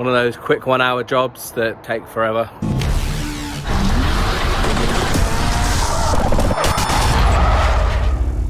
One of those quick 1 hour jobs that take forever.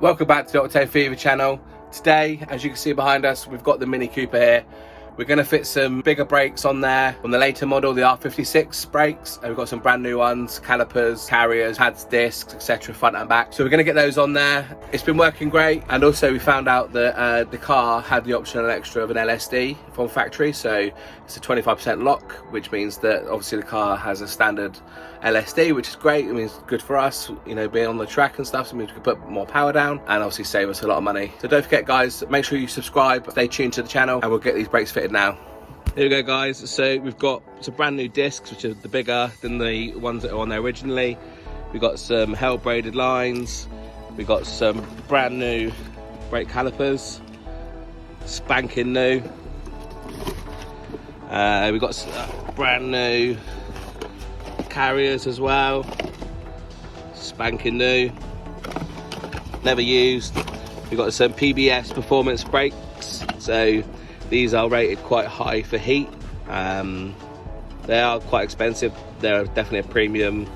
Welcome back to the Octane Fever channel. Today, as you can see behind us, we've got the Mini Cooper here. We're going to fit some bigger brakes on there. On the later model, the R56 brakes, and we've got some brand new ones, calipers, carriers, pads, discs, etc., front and back. So we're going to get those on there. It's been working great, and also we found out that the car had the optional extra of an LSD from factory, so it's a 25% lock, which means that obviously the car has a standard LSD, which is great. It means good for us, you know, being on the track and stuff, so it means we can put more power down and obviously save us a lot of money. So don't forget, guys, make sure you subscribe, stay tuned to the channel, and we'll get these brakes fitted now. Here we go, guys. So we've got some brand new discs, which are the bigger than the ones that are on there originally. We've got some held braided lines. We've got some brand new brake calipers, spanking new. We've got brand new carriers as well, spanking new, never used. We've got some PBS performance brakes, so these are rated quite high for heat. They are quite expensive. They're definitely a premium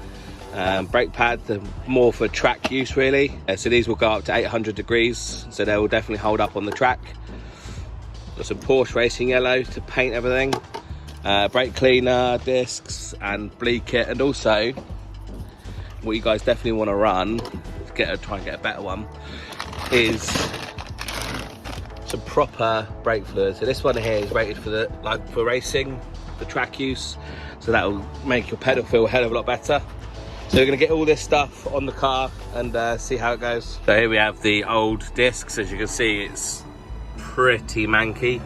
brake pad. They're more for track use, really. So these will go up to 800 degrees, so they will definitely hold up on the track. Got some Porsche Racing Yellow to paint everything. Brake cleaner, discs, and bleed kit. And also, what you guys definitely want to run, try and get a better one, is some proper brake fluid. So this one here is rated for racing, for track use, so that will make your pedal feel a hell of a lot better. So we're going to get all this stuff on the car and see how it goes. So here we have the old discs. As you can see, it's pretty manky.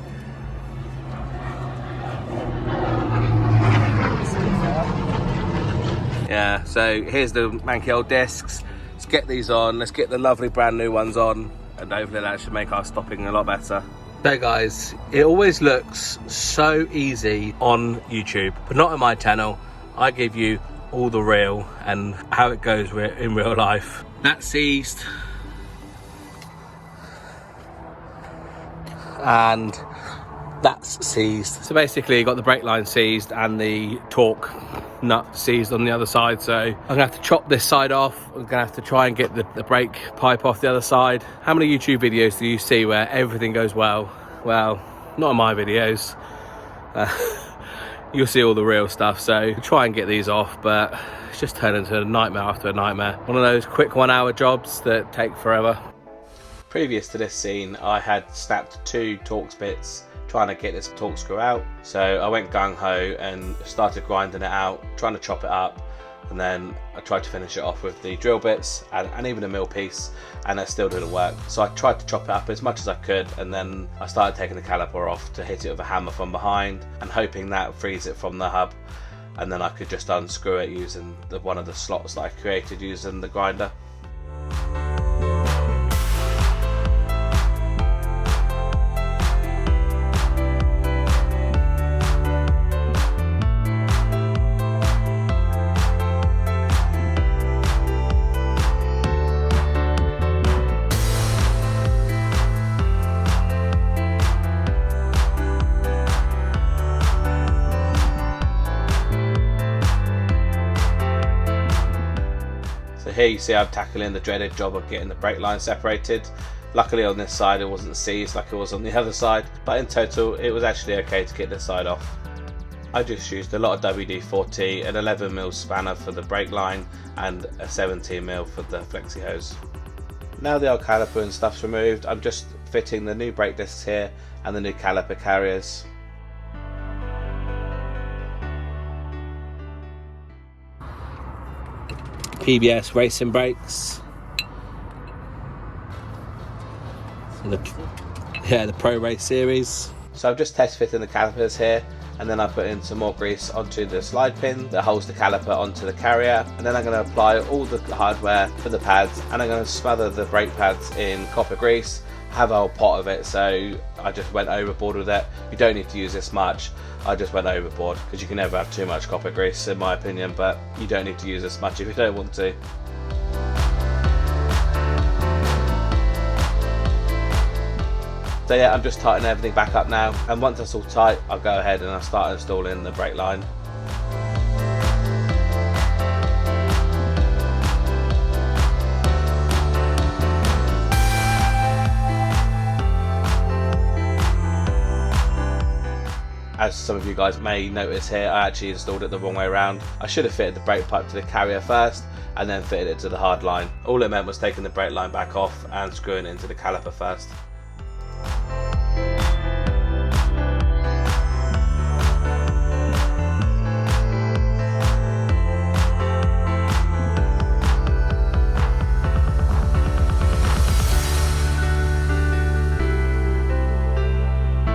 Yeah, so here's the manky old discs. Let's get these on. Let's get the lovely brand new ones on, and hopefully that should make our stopping a lot better. So guys, it always looks so easy on YouTube, but not on my channel. I give you all the real and how it goes in real life. That's seized, and that's seized. So basically you got the brake line seized and the torque nut seized on the other side, so I'm gonna have to chop this side off. I'm gonna have to try and get the brake pipe off the other side. How many YouTube videos do you see where everything goes well? Well, not in my videos. You'll see all the real stuff, so try and get these off, but it's just turned into a nightmare after a nightmare. One of those quick 1 hour jobs that take forever. Previous to this scene, I had snapped 2 Torx bits trying to get this torque screw out. So I went gung-ho and started grinding it out, trying to chop it up, and then I tried to finish it off with the drill bits and even a mill piece, and that still didn't work. So I tried to chop it up as much as I could, and then I started taking the caliper off to hit it with a hammer from behind and hoping that frees it from the hub, and then I could just unscrew it using one of the slots that I created using the grinder. Here you see I'm tackling the dreaded job of getting the brake line separated. Luckily on this side it wasn't seized like it was on the other side, but in total it was actually okay to get this side off. I just used a lot of WD-40, an 11mm spanner for the brake line and a 17mm for the flexi hose. Now the old caliper and stuff's removed, I'm just fitting the new brake discs here and the new caliper carriers. PBS racing brakes, the Pro Race series. So I'm just test fitting the calipers here, and then I put in some more grease onto the slide pin that holds the caliper onto the carrier, and then I'm going to apply all the hardware for the pads, and I'm going to smother the brake pads in copper grease. I have a whole pot of it, so I just went overboard with it. You don't need to use this much. I just went overboard because you can never have too much copper grease in my opinion, but you don't need to use this much if you don't want to. So yeah, I'm just tightening everything back up now, and once that's all tight, I'll go ahead and I'll start installing the brake line. As some of you guys may notice here, I actually installed it the wrong way around. I should have fitted the brake pipe to the carrier first and then fitted it to the hard line. All it meant was taking the brake line back off and screwing it into the caliper first.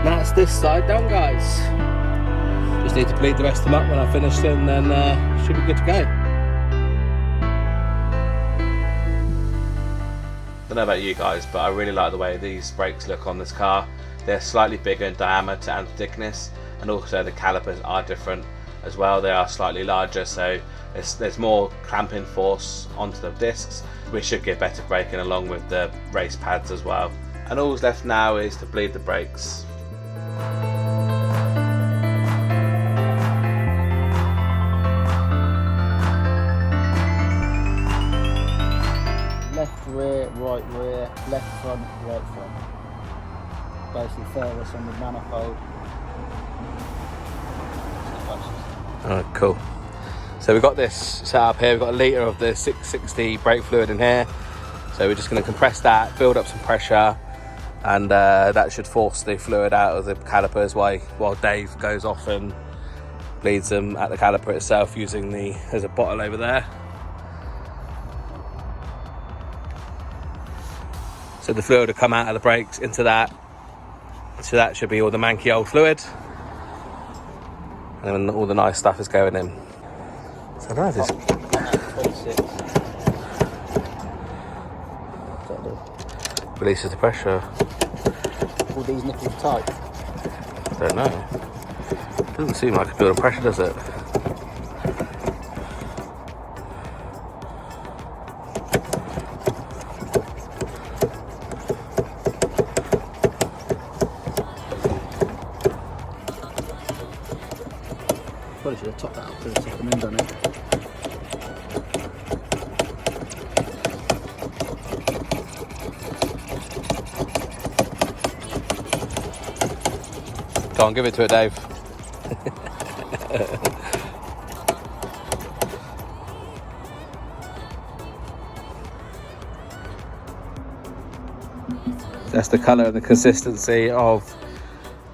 That's this side done, guys. Just need to bleed the rest of them up when I finish them, then should be good to go. Don't know about you guys, but I really like the way these brakes look on this car. They're slightly bigger in diameter and thickness, and also the calipers are different as well. They are slightly larger, so there's more clamping force onto the discs, which should give better braking along with the race pads as well. And all's left now is to bleed the brakes. Left rear, right rear, left front, right front. Basically furthest on the manifold. Alright, cool. So we've got this set up here, we've got a litre of the 660 brake fluid in here. So we're just going to compress that, build up some pressure, and that should force the fluid out of the calipers while Dave goes off and bleeds them at the caliper itself using there's a bottle over there. So the fluid will come out of the brakes into that. So that should be all the manky old fluid. And then all the nice stuff is going in. So I don't know if this 26. releases the pressure. All these nipples tight. I don't know. Doesn't seem like it's building pressure, does it? Probably should have topped that up to the top and then done it. Go on, give it to it, Dave. That's the colour and the consistency of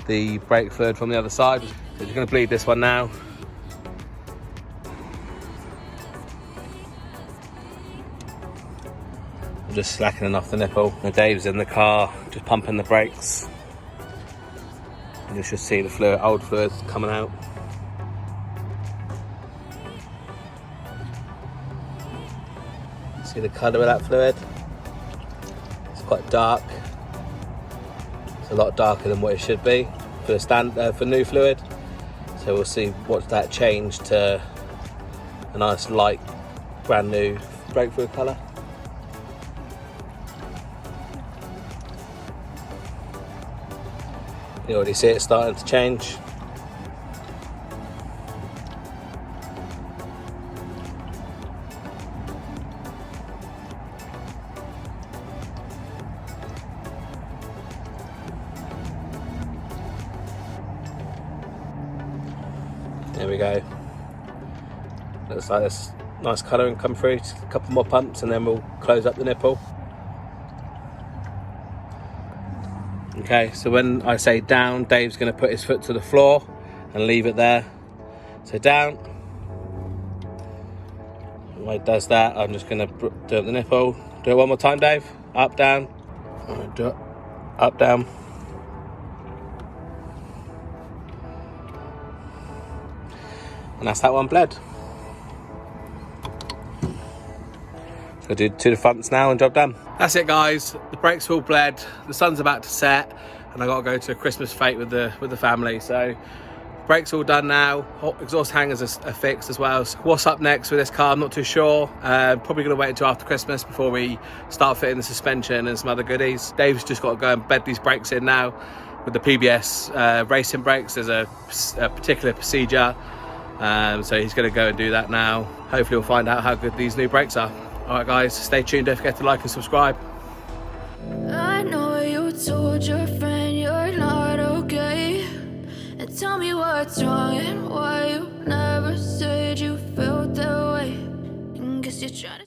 the brake fluid from the other side. So you're going to bleed this one now. I'm just slackening off the nipple. And Dave's in the car, just pumping the brakes. And you should see the fluid, old fluid coming out. See the colour of that fluid? It's quite dark. It's a lot darker than what it should be for new fluid. So we'll see what's that change to a nice light, brand new brake fluid colour. You already see it starting to change. There we go. Looks like this nice colouring come through. Just a couple more pumps and then we'll close up the nipple. Okay, so when I say down, Dave's going to put his foot to the floor and leave it there. So down. When he does that, I'm just going to do up the nipple. Do it one more time, Dave. Up, down. Do it. Up, down. And that's that one bled. So I'll do to the fronts now and job done. That's it, guys. The brakes all bled. The sun's about to set, and I got to go to a Christmas fete with the family. So Brakes all done now. Exhaust hangers are fixed as well. So what's up next with this car, I'm not too sure. Probably going to wait until after Christmas before we start fitting the suspension and some other goodies. Dave's just got to go and bed these brakes in now with the PBS racing brakes. There's a particular procedure, so he's going to go and do that now. Hopefully we'll find out how good these new brakes are. All right guys, stay tuned, don't forget to like and subscribe. I know you told your friend you're not okay, and tell me what's wrong and why you never said you felt that way. And guess you're trying to